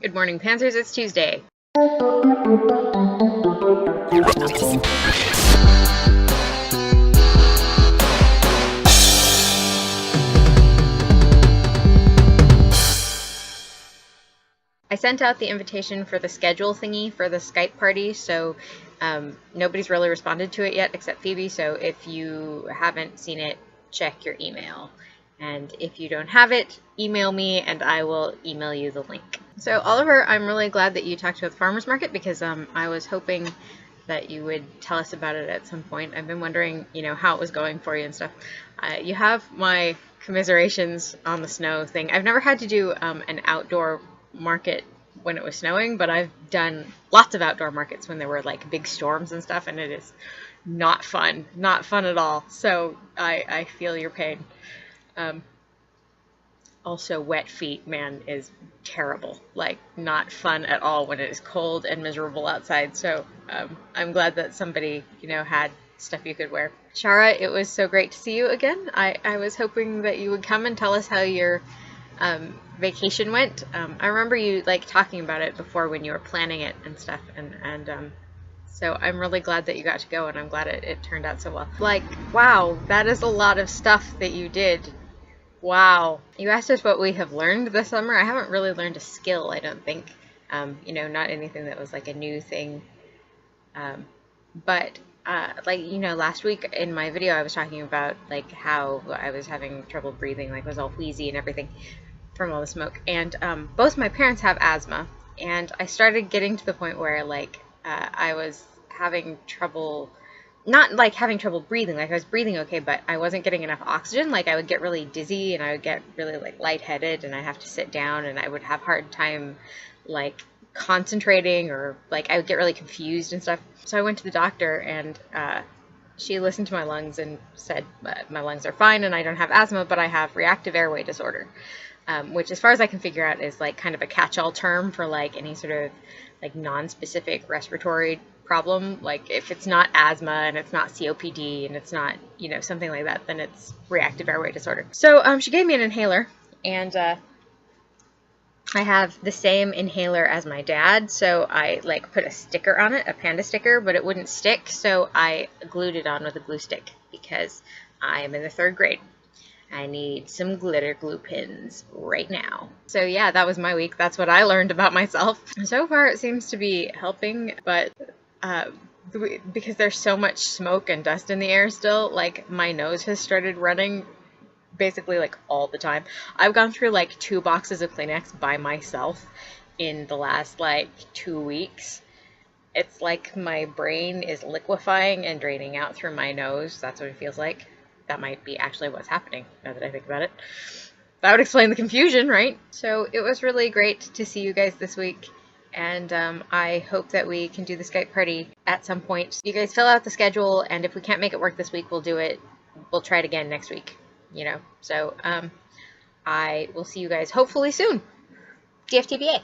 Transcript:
Good morning, Panzers. It's Tuesday. I sent out the invitation for the schedule thingy for the Skype party, so nobody's really responded to it yet except Phoebe, so if you haven't seen it, check your email. And if you don't have it, email me and I will email you the link. So Oliver, I'm really glad that you talked to the farmer's market because I was hoping that you would tell us about it at some point. I've been wondering, how it was going for you and stuff. You have my commiserations on the snow thing. I've never had to do an outdoor market when it was snowing, but I've done lots of outdoor markets when there were like big storms and stuff, and it is not fun at all. So I feel your pain. Also, wet feet, man, is terrible. Like, not fun at all when it is cold and miserable outside. So I'm glad that somebody, had stuff you could wear. Shara, it was so great to see you again. I was hoping that you would come and tell us how your vacation went. I remember you talking about it before when you were planning it and stuff, and so I'm really glad that you got to go, and I'm glad it turned out so well. Wow, that is a lot of stuff that you did. Wow. You asked us what we have learned this summer. I haven't really learned a skill, I don't think. Not anything that was like a new thing. But last week in my video I was talking about how I was having trouble breathing, was all wheezy and everything from all the smoke. And both my parents have asthma, and I started getting to the point where I was having trouble, not having trouble breathing, I was breathing okay, but I wasn't getting enough oxygen. I would get really dizzy, and I would get really lightheaded, and I'd have to sit down, and I would have a hard time concentrating, or I would get really confused and stuff. So I went to the doctor, and she listened to my lungs and said my lungs are fine and I don't have asthma, but I have reactive airway disorder, which as far as I can figure out is kind of a catch-all term for any sort of non-specific respiratory problem. If it's not asthma and it's not COPD and it's not, something like that, then it's reactive airway disorder. So she gave me an inhaler, and I have the same inhaler as my dad, so I put a sticker on it, a panda sticker, but it wouldn't stick, so I glued it on with a glue stick because I am in the 3rd grade. I need some glitter glue pins right now. So yeah, that was my week. That's what I learned about myself. So far it seems to be helping, but because there's so much smoke and dust in the air still, my nose has started running basically all the time. I've gone through 2 boxes of Kleenex by myself in the last 2 weeks. It's my brain is liquefying and draining out through my nose. That's what it feels like. That might be actually what's happening, now that I think about it. That would explain the confusion, right? So it was really great to see you guys this week, and I hope that we can do the Skype party at some point. You guys fill out the schedule, and if we can't make it work this week, we'll try it again next week, So I will see you guys hopefully soon. TFTBA.